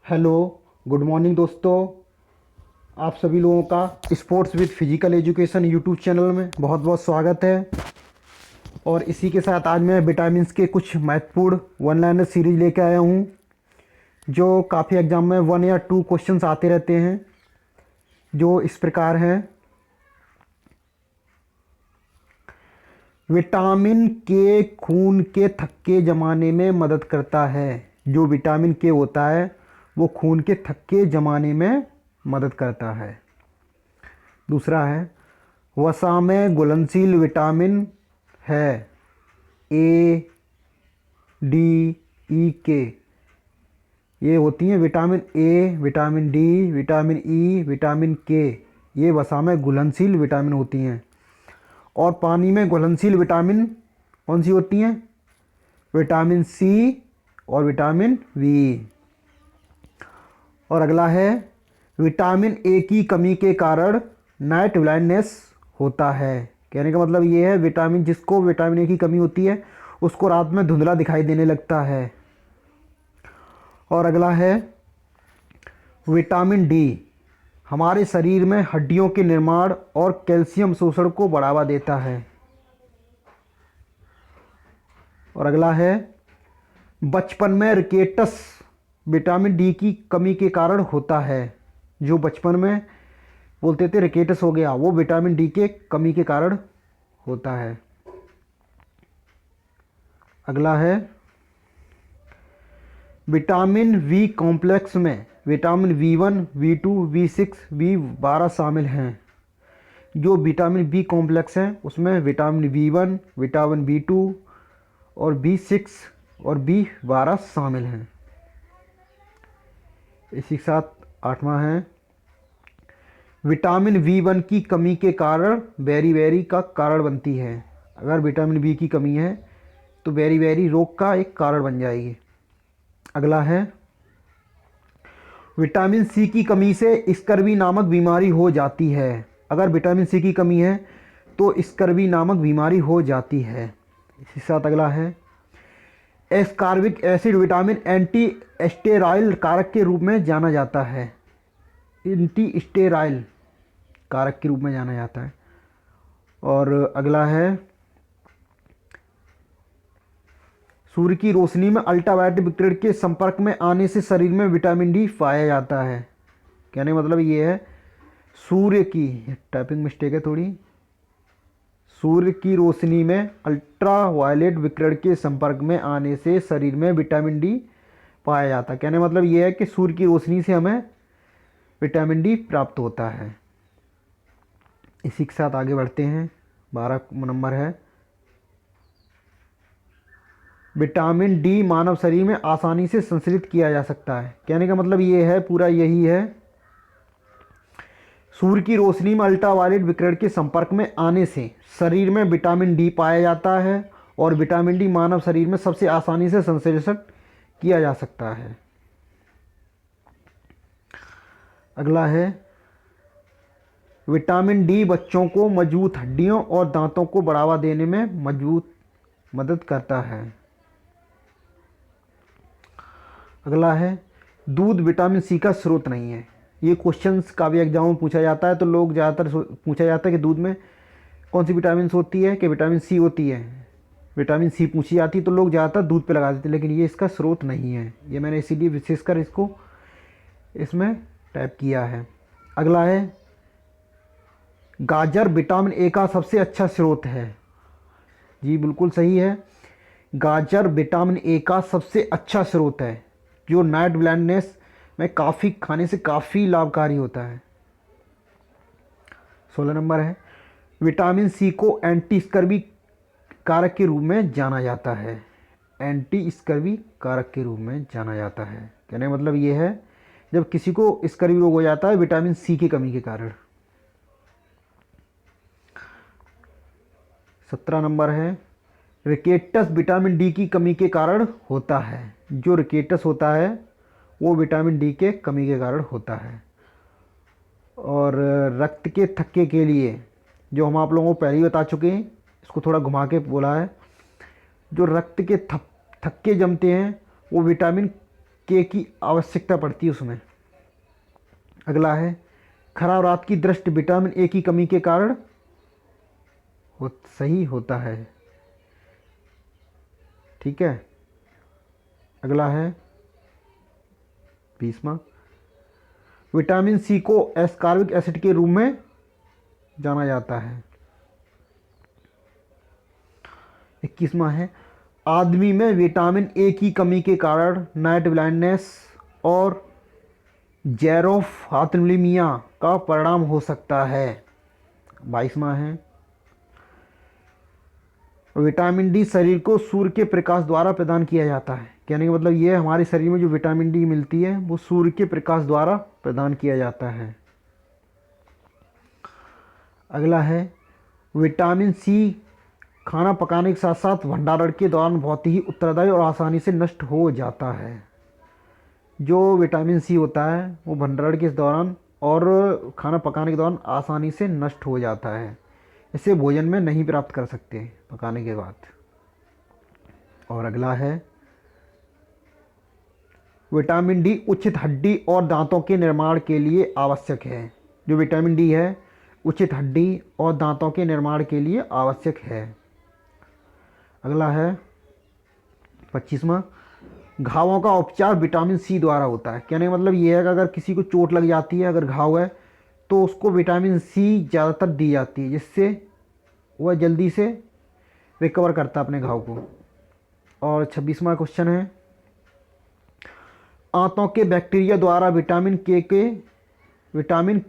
Hello, good morning दोस्तों। आप सभी लोगों का sports with physical education YouTube channel में बहुत बहुत स्वागत है। और इसी के साथ आज मैं विटामिन्स के कुछ महत्वपूर्ण वन लाइनर सीरीज लेके आया हूँ, जो काफ़ी एग्जाम में 1 या 2 क्वेश्चंस आते रहते हैं, जो इस प्रकार हैं। विटामिन के खून के थक्के जमाने में मदद करता है। जो विटामिन के होता है वो खून के थक्के जमाने में मदद करता है। दूसरा है, वसा में घुलनशील विटामिन है ए, डी, ई, के। ये होती हैं vitamin A, vitamin D, vitamin E, vitamin के। ये वसा में घुलनशील विटामिन होती हैं। और पानी में घुलनशील विटामिन कौन सी होती हैं? विटामिन सी और विटामिन वी। और अगला है, विटामिन ए की कमी के कारण नाइट ब्लाइंडनेस होता है। कहने का मतलब ये है, जिसको विटामिन ए की कमी होती है उसको रात में धुंधला दिखाई देने लगता है। और अगला है, विटामिन डी हमारे शरीर में हड्डियों के निर्माण और कैल्शियम शोषण को बढ़ावा देता है। और अगला है, बचपन में रिकेटस विटामिन डी की कमी के कारण होता है। जो बचपन में बोलते थे रिकेटस हो गया, वो विटामिन डी के कमी के कारण होता है। अगला है, विटामिन वी कॉम्प्लेक्स में vitamin V1, V2, V6, V12 शामिल हैं। जो विटामिन बी कॉम्प्लेक्स हैं उसमें विटामिन V1, विटामिन V2 और B6 और B12 शामिल हैं। इसी के साथ 8वां है, विटामिन V1 की कमी के कारण बेरी का कारण बनती है। अगर विटामिन बी की कमी है तो बेरी रोग का एक कारण बन जाएगी। अगला है, विटामिन सी की कमी से स्कर्वी नामक बीमारी हो जाती है। अगर विटामिन सी की कमी है तो स्कर्वी नामक बीमारी हो जाती है। इसी के साथ अगला है, ascorbic acid vitamin anti sterile कारक के रूप में जाना जाता है। एंटी स्टेराइल कारक के रूप में जाना जाता है। और अगला है, सूर्य की रोशनी में अल्ट्रावायलेट विकिरण के संपर्क में आने से शरीर में विटामिन डी पाया जाता है। कहने का मतलब ये है, सूर्य की टाइपिंग मिस्टेक है थोड़ी, सूर्य की रोशनी में अल्ट्रावायलेट विकिरण के संपर्क में आने से शरीर में विटामिन डी पाया जाता है। कहने का मतलब ये है कि सूर्य की रोशनी से हमें विटामिन डी प्राप्त होता है। इसी के साथ आगे बढ़ते हैं। 12 नंबर है, विटामिन डी मानव शरीर में आसानी से संश्लेषित किया जा सकता है। कहने का मतलब ये है, पूरा यही है, सूर्य की रोशनी में अल्ट्रावायलेट विकिरण के संपर्क में आने से शरीर में विटामिन डी पाया जाता है और विटामिन डी मानव शरीर में सबसे आसानी से संश्लेषित किया जा सकता है। अगला है, विटामिन डी बच्चों को मजबूत हड्डियों और दांतों को बढ़ावा देने में मदद करता है। अगला है, दूध विटामिन सी का स्रोत नहीं है। ये क्वेश्चंस काफ़ी एग्जाम में पूछा जाता है, तो लोग ज़्यादातर पूछा जाता है कि दूध में कौन सी विटामिन होती है, कि विटामिन सी होती है। विटामिन सी पूछी जाती है तो लोग ज़्यादातर दूध पे लगा देते हैं, लेकिन ये इसका स्रोत नहीं है। ये मैंने इसीलिए विशेषकर इसको इसमें टाइप किया है। अगला है, गाजर विटामिन ए का सबसे अच्छा स्रोत है। जी बिल्कुल सही है, गाजर विटामिन ए का सबसे अच्छा स्रोत है, जो नाइट ब्लाइंडनेस में काफ़ी खाने से काफ़ी लाभकारी होता है। 16 नंबर है, विटामिन सी को एंटी स्कर्वी कारक के रूप में जाना जाता है। एंटी स्कर्वी कारक के रूप में जाना जाता है। कहने का मतलब ये है, जब किसी को स्कर्वी रोग हो जाता है विटामिन सी की कमी के कारण। 17 नंबर है, रिकेटस विटामिन डी की कमी के कारण होता है। जो रिकेटस होता है वो विटामिन डी के कमी के कारण होता है। और रक्त के थक्के के लिए, जो हम आप लोगों को पहले ही बता चुके हैं, इसको थोड़ा घुमा के बोला है, जो रक्त के थक्के जमते हैं वो विटामिन के की आवश्यकता पड़ती है उसमें। अगला है खराब रात की दृष्टि विटामिन ए की कमी के कारण सही होता है। ठीक है। अगला है 20वां, विटामिन सी को एस्कॉर्बिक एसिड के रूप में जाना जाता है। 21वां है आदमी में विटामिन ए की कमी के कारण नाइट ब्लाइंडनेस और जेरोफथाल्मीमिया का परिणाम हो सकता है। 22वां है विटामिन डी शरीर को सूर्य के प्रकाश द्वारा प्रदान किया जाता है। कहने का मतलब ये है हमारे शरीर में जो विटामिन डी मिलती है वो सूर्य के प्रकाश द्वारा प्रदान किया जाता है। अगला है विटामिन सी खाना पकाने के साथ साथ भंडारण के दौरान बहुत ही उत्तरदायी और आसानी से नष्ट हो जाता है। जो विटामिन सी होता है वो भंडारण के दौरान और खाना पकाने के दौरान आसानी से नष्ट हो जाता है। इसे भोजन में नहीं प्राप्त कर सकते पकाने के बाद। और अगला है विटामिन डी उचित हड्डी और दांतों के निर्माण के लिए आवश्यक है। जो विटामिन डी है उचित हड्डी और दांतों के निर्माण के लिए आवश्यक है। अगला है 25वां घावों का उपचार विटामिन सी द्वारा होता है। कहने का मतलब ये है कि अगर किसी को चोट लग जाती है, अगर घाव है, तो उसको विटामिन सी ज़्यादातर दी जाती है जिससे वह जल्दी से रिकवर करता है अपने घाव को। और 26वां क्वेश्चन है आंतों के बैक्टीरिया द्वारा विटामिन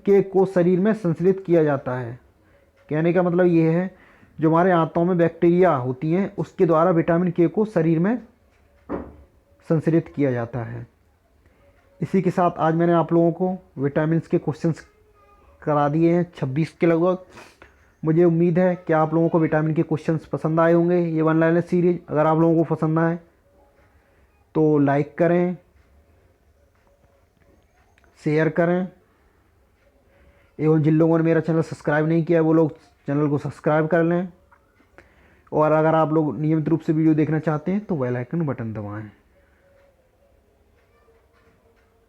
के को शरीर में संश्लेषित किया जाता है। कहने का मतलब ये है जो हमारे आंतों में बैक्टीरिया होती हैं उसके द्वारा विटामिन के को शरीर में संश्लेषित किया जाता है। इसी के साथ आज मैंने आप लोगों को विटामिन्स के क्वेश्चंस करा दिए हैं 26 के लगभग। मुझे उम्मीद है कि आप लोगों को विटामिन के क्वेश्चंस पसंद आए होंगे। ये वन लाइनर सीरीज अगर आप लोगों को पसंद आए तो लाइक करें, शेयर करें, एवं जिन लोगों ने मेरा चैनल सब्सक्राइब नहीं किया है वो लोग चैनल को सब्सक्राइब कर लें। और अगर आप लोग नियमित रूप से वीडियो देखना चाहते हैं तो बेल आइकन बटन दबाएं।